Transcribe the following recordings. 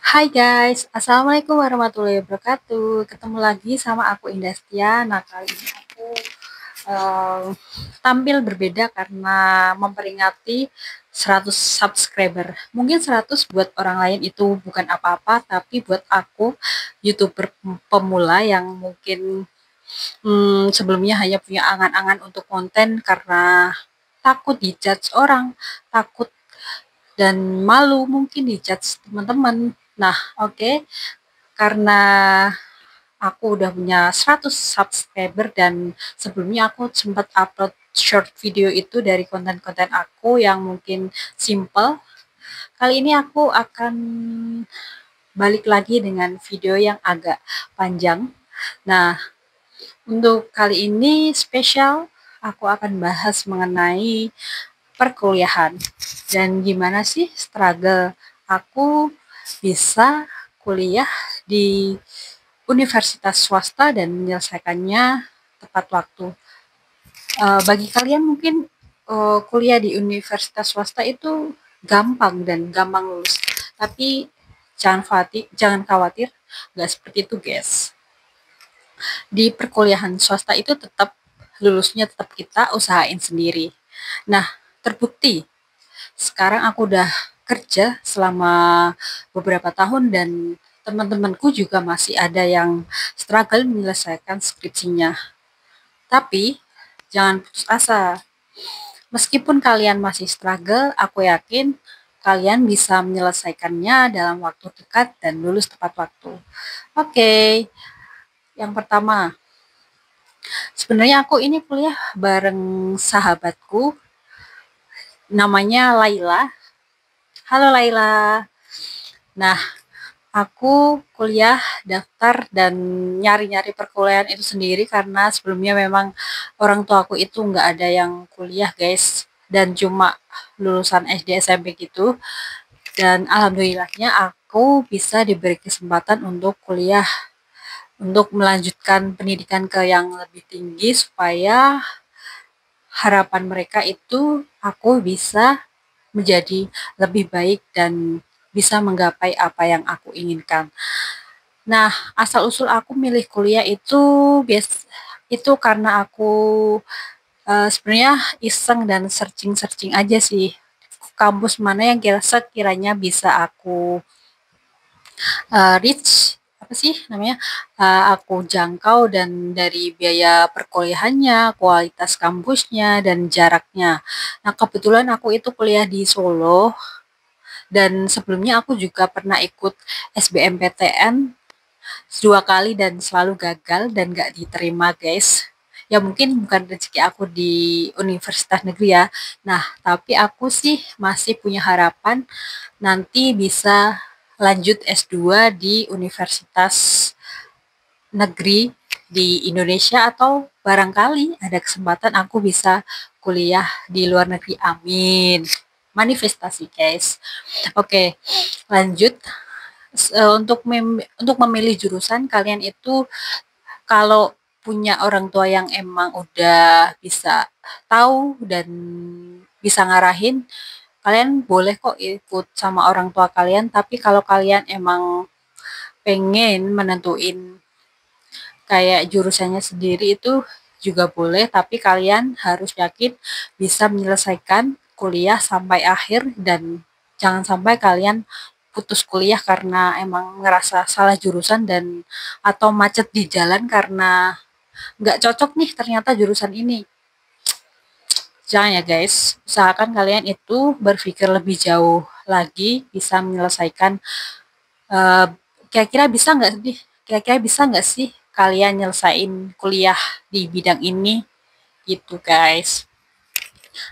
Hai guys, Assalamualaikum warahmatullahi wabarakatuh. Ketemu lagi sama aku Indastia. Nah, kali ini aku eh, tampil berbeda karena memperingati 100 subscriber. Mungkin 100 buat orang lain itu bukan apa-apa, tapi buat aku YouTuber pemula yang mungkin sebelumnya hanya punya angan-angan untuk konten karena takut dijudge orang, takut dan malu mungkin dijudge teman-teman. Nah, oke. Karena aku udah punya 100 subscriber dan sebelumnya aku sempat upload short video itu dari konten-konten aku yang mungkin simple. Kali ini aku akan balik lagi dengan video yang agak panjang. Nah, untuk kali ini spesial aku akan bahas mengenai perkuliahan dan gimana sih struggle aku bisa kuliah di universitas swasta dan menyelesaikannya tepat waktu. Bagi kalian mungkin kuliah di universitas swasta itu gampang dan gampang lulus, tapi jangan khawatir, nggak seperti itu guys. Di perkuliahan swasta itu tetap lulusnya tetap kita usahain sendiri. Nah, terbukti sekarang aku udah kerja selama beberapa tahun dan teman-temanku juga masih ada yang struggle menyelesaikan skripsinya. Tapi jangan putus asa. Meskipun kalian masih struggle, aku yakin kalian bisa menyelesaikannya dalam waktu dekat dan lulus tepat waktu. Oke, yang pertama, sebenarnya aku ini kuliah bareng sahabatku, namanya Laila. Halo Laila. Nah, aku kuliah daftar dan nyari-nyari perkuliahan itu sendiri karena sebelumnya memang orang tua aku itu nggak ada yang kuliah guys dan cuma lulusan SD SMP gitu dan alhamdulillahnya aku bisa diberi kesempatan untuk kuliah untuk melanjutkan pendidikan ke yang lebih tinggi supaya harapan mereka itu aku bisa menjadi lebih baik dan bisa menggapai apa yang aku inginkan. Nah, asal-usul aku milih kuliah itu karena aku sebenarnya iseng dan searching-searching aja sih kampus mana yang sekiranya bisa aku reach apa sih namanya aku jangkau dan dari biaya perkuliahannya, kualitas kampusnya dan jaraknya. Nah, kebetulan aku itu kuliah di Solo dan sebelumnya aku juga pernah ikut SBMPTN 2 kali dan selalu gagal dan gak diterima guys. Ya mungkin bukan rezeki aku di universitas negeri ya. Nah, tapi aku sih masih punya harapan nanti bisa lanjut S2 di universitas negeri di Indonesia atau barangkali ada kesempatan aku bisa kuliah di luar negeri. Amin. Manifestasi guys. Oke, lanjut. Untuk memilih jurusan kalian itu kalau punya orang tua yang emang udah bisa tahu dan bisa ngarahin, kalian boleh kok ikut sama orang tua kalian, tapi kalau kalian emang pengen menentuin kayak jurusannya sendiri itu juga boleh, tapi kalian harus yakin bisa menyelesaikan kuliah sampai akhir dan jangan sampai kalian putus kuliah karena emang ngerasa salah jurusan dan atau macet di jalan karena nggak cocok nih ternyata jurusan ini. Jangan ya guys, usahakan kalian itu berpikir lebih jauh lagi, bisa menyelesaikan uh, kira-kira bisa nggak sih, kalian nyelesain kuliah di bidang ini gitu guys.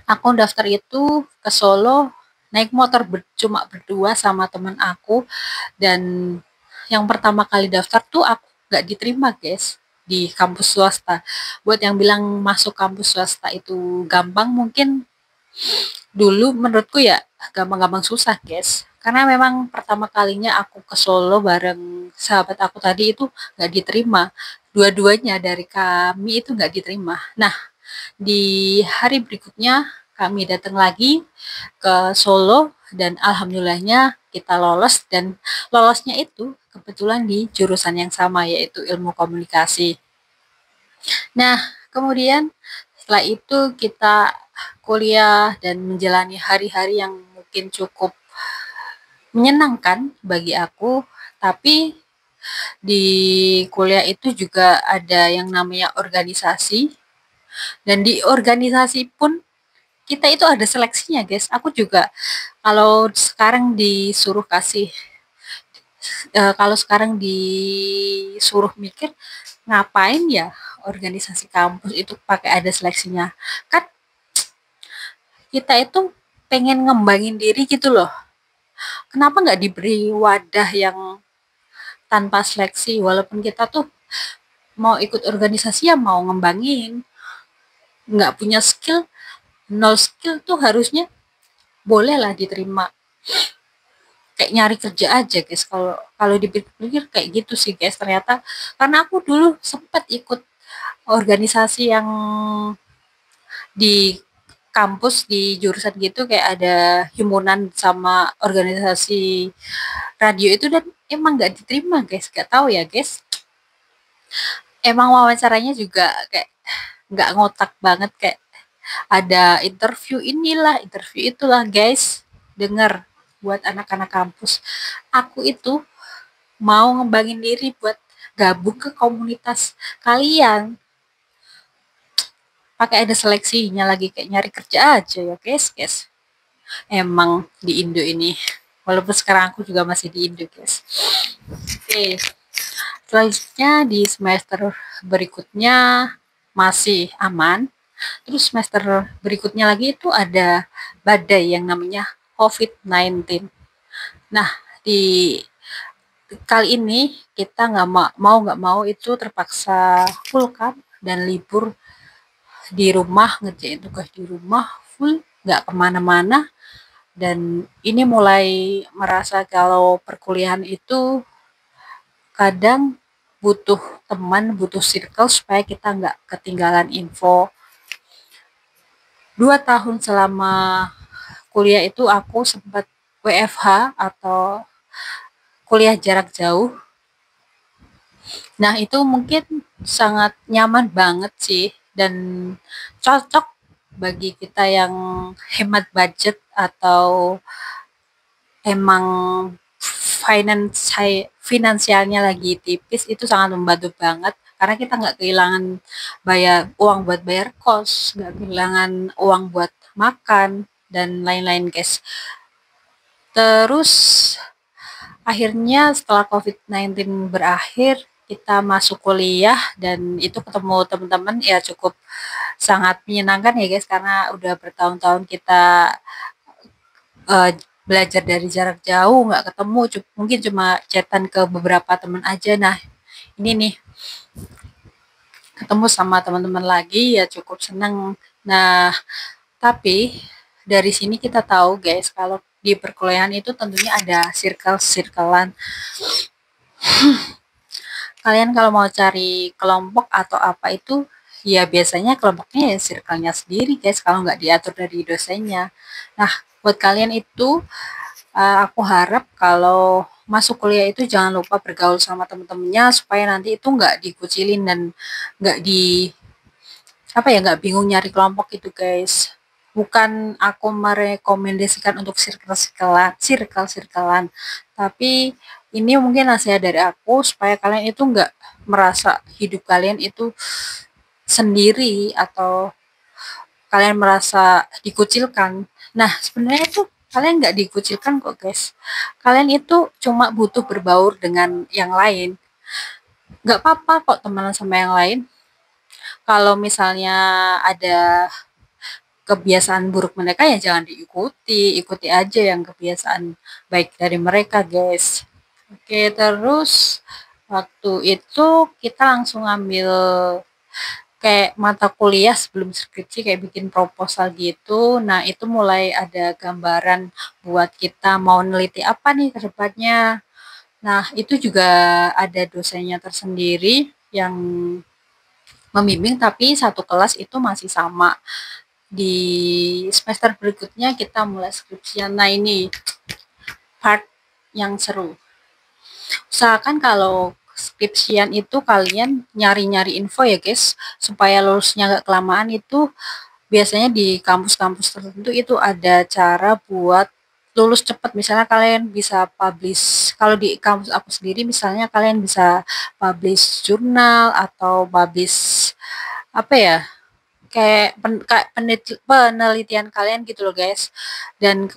Aku daftar itu ke Solo naik motor cuma berdua sama teman aku dan yang pertama kali daftar tuh aku nggak diterima guys di kampus swasta. Buat yang bilang masuk kampus swasta itu gampang, mungkin dulu menurutku ya gampang-gampang susah guys. Karena memang pertama kalinya aku ke Solo bareng sahabat aku tadi itu nggak diterima. Dua-duanya dari kami itu nggak diterima. Nah, di hari berikutnya kami datang lagi ke Solo dan alhamdulillahnya kita lolos, dan lolosnya itu kebetulan di jurusan yang sama, yaitu ilmu komunikasi. Nah, kemudian setelah itu kita kuliah dan menjalani hari-hari yang mungkin cukup menyenangkan bagi aku, tapi di kuliah itu juga ada yang namanya organisasi, dan di organisasi pun kita itu ada seleksinya, guys. Aku juga kalau sekarang disuruh kasih kalau sekarang disuruh mikir, ngapain ya organisasi kampus itu pakai ada seleksinya? Kan kita itu pengen ngembangin diri gitu loh. Kenapa nggak diberi wadah yang tanpa seleksi? Walaupun kita tuh mau ikut organisasi ya mau ngembangin, nggak punya skill, nol skill tuh harusnya boleh lah diterima. Kayak nyari kerja aja, guys. Kalau kalau dipikir-pikir kayak gitu sih, guys. Ternyata karena aku dulu sempat ikut organisasi yang di kampus di jurusan gitu, kayak ada himpunan sama organisasi radio itu, dan emang nggak diterima, guys. Nggak tahu ya, guys. Emang wawancaranya juga kayak nggak ngotak banget, kayak ada interview inilah, interview itulah, guys. Dengar buat anak-anak kampus. Aku itu mau ngembangin diri buat gabung ke komunitas kalian. Pakai ada seleksinya lagi, kayak nyari kerja aja ya, guys, guys. Emang di Indo ini. Walaupun sekarang aku juga masih di Indo, guys. Oke. Selanjutnya di semester berikutnya masih aman. Terus semester berikutnya lagi itu ada badai yang namanya COVID-19. Nah, di kali ini kita nggak mau itu terpaksa full camp dan libur di rumah, ngerjain tugas di rumah full, nggak kemana-mana. Dan ini mulai merasa kalau perkuliahan itu kadang butuh teman, butuh circle supaya kita nggak ketinggalan info. 2 tahun selama kuliah itu aku sempat WFH atau kuliah jarak jauh. Nah, itu mungkin sangat nyaman banget sih, dan cocok bagi kita yang hemat budget atau emang finansialnya lagi tipis. Itu sangat membantu banget karena kita nggak kehilangan uang buat bayar kos, nggak kehilangan uang buat makan dan lain-lain, guys. Terus akhirnya setelah COVID-19 berakhir, kita masuk kuliah dan itu ketemu teman-teman ya cukup sangat menyenangkan ya, guys, karena udah bertahun-tahun kita uh, belajar dari jarak jauh, nggak ketemu, mungkin cuma chatan ke beberapa teman aja. Nah, ini nih ketemu sama teman-teman lagi ya cukup senang. Nah, tapi dari sini kita tahu, guys, kalau di perkuliahan itu tentunya ada circle-circlean. Kalian kalau mau cari kelompok atau apa itu, ya biasanya kelompoknya ya circle-nya sendiri, guys, kalau nggak diatur dari dosennya. Nah, buat kalian itu, aku harap kalau masuk kuliah itu jangan lupa bergaul sama temen-temennya supaya nanti itu nggak dikucilin dan nggak nggak bingung nyari kelompok itu, guys. Bukan aku merekomendasikan untuk circle-circlean, tapi ini mungkin nasihat dari aku supaya kalian itu nggak merasa hidup kalian itu sendiri atau kalian merasa dikucilkan. Nah, sebenarnya itu kalian nggak dikucilkan kok, guys. Kalian itu cuma butuh berbaur dengan yang lain. Nggak apa-apa kok temenan sama yang lain. Kalau misalnya ada kebiasaan buruk mereka ya jangan diikuti, ikuti aja yang kebiasaan baik dari mereka, guys. Oke, terus waktu itu kita langsung ambil kayak mata kuliah sebelum skripsi, kayak bikin proposal gitu. Nah, itu mulai ada gambaran buat kita mau neliti apa nih ke depannya. Nah, itu juga ada dosennya tersendiri yang membimbing, tapi satu kelas itu masih sama. di semester berikutnya kita mulai skripsian. Nah, ini part yang seru. Usahakan kalau skripsian itu kalian nyari-nyari info ya guys, supaya lulusnya nggak kelamaan. Itu biasanya di kampus-kampus tertentu itu ada cara buat lulus cepat. Misalnya kalian bisa publish, kalau di kampus aku sendiri misalnya kalian bisa publish jurnal atau publish apa ya, kayak penelitian kalian gitu loh guys. Dan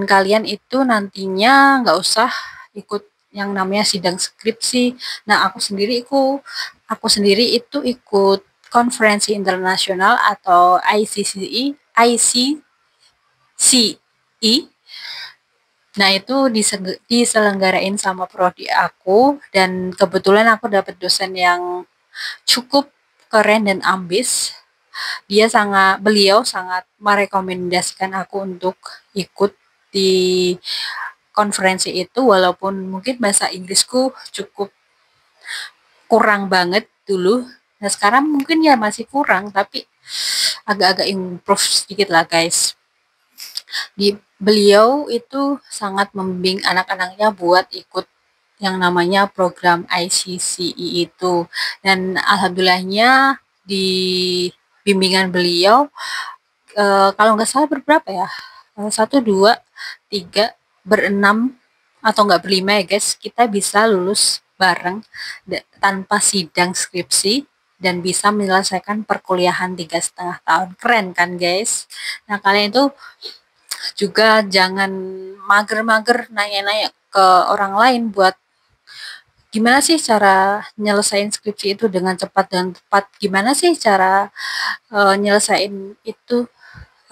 kalian itu nantinya nggak usah ikut yang namanya sidang skripsi. Nah, aku sendiri itu ikut konferensi internasional atau ICCE. Nah, itu diselenggarain sama prodi aku, dan kebetulan aku dapat dosen yang cukup keren dan ambis. Beliau sangat merekomendasikan aku untuk ikut di konferensi itu, walaupun mungkin bahasa Inggrisku cukup kurang banget dulu. Nah, sekarang mungkin ya masih kurang, tapi agak-agak improve sedikit lah guys. Beliau itu sangat membimbing anak-anaknya buat ikut yang namanya program ICCE itu. Dan alhamdulillahnya di bimbingan beliau, kalau nggak salah berberapa ya, satu dua tiga berenam atau nggak berlima ya guys, kita bisa lulus bareng tanpa sidang skripsi dan bisa menyelesaikan perkuliahan 3,5 tahun. Keren kan guys? Nah, kalian itu juga jangan mager-mager nanya-nanya ke orang lain buat gimana sih cara nyelesain skripsi itu dengan cepat dan tepat, gimana sih cara nyelesain itu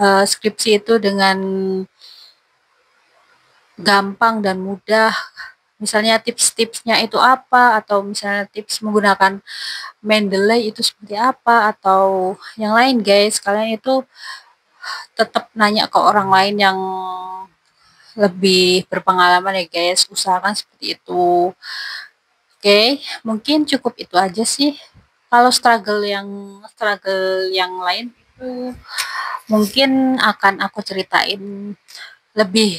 skripsi itu dengan gampang dan mudah. Misalnya tips-tipsnya itu apa, atau misalnya tips menggunakan Mendeley itu seperti apa, atau yang lain guys. Kalian itu tetap nanya ke orang lain yang lebih berpengalaman ya guys, usahakan seperti itu. Oke, mungkin cukup itu aja sih. Kalau struggle yang lain itu mungkin akan aku ceritain lebih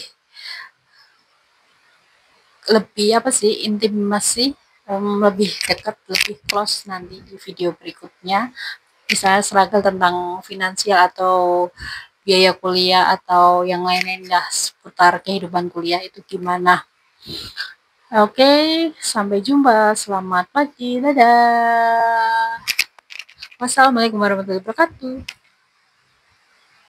lebih apa sih, intimasi, lebih dekat, lebih close nanti di video berikutnya. Misalnya struggle tentang finansial atau biaya kuliah atau yang lain-lain lah seputar kehidupan kuliah itu gimana. Oke, sampai jumpa. Selamat pagi. Dadah. Wassalamualaikum warahmatullahi wabarakatuh.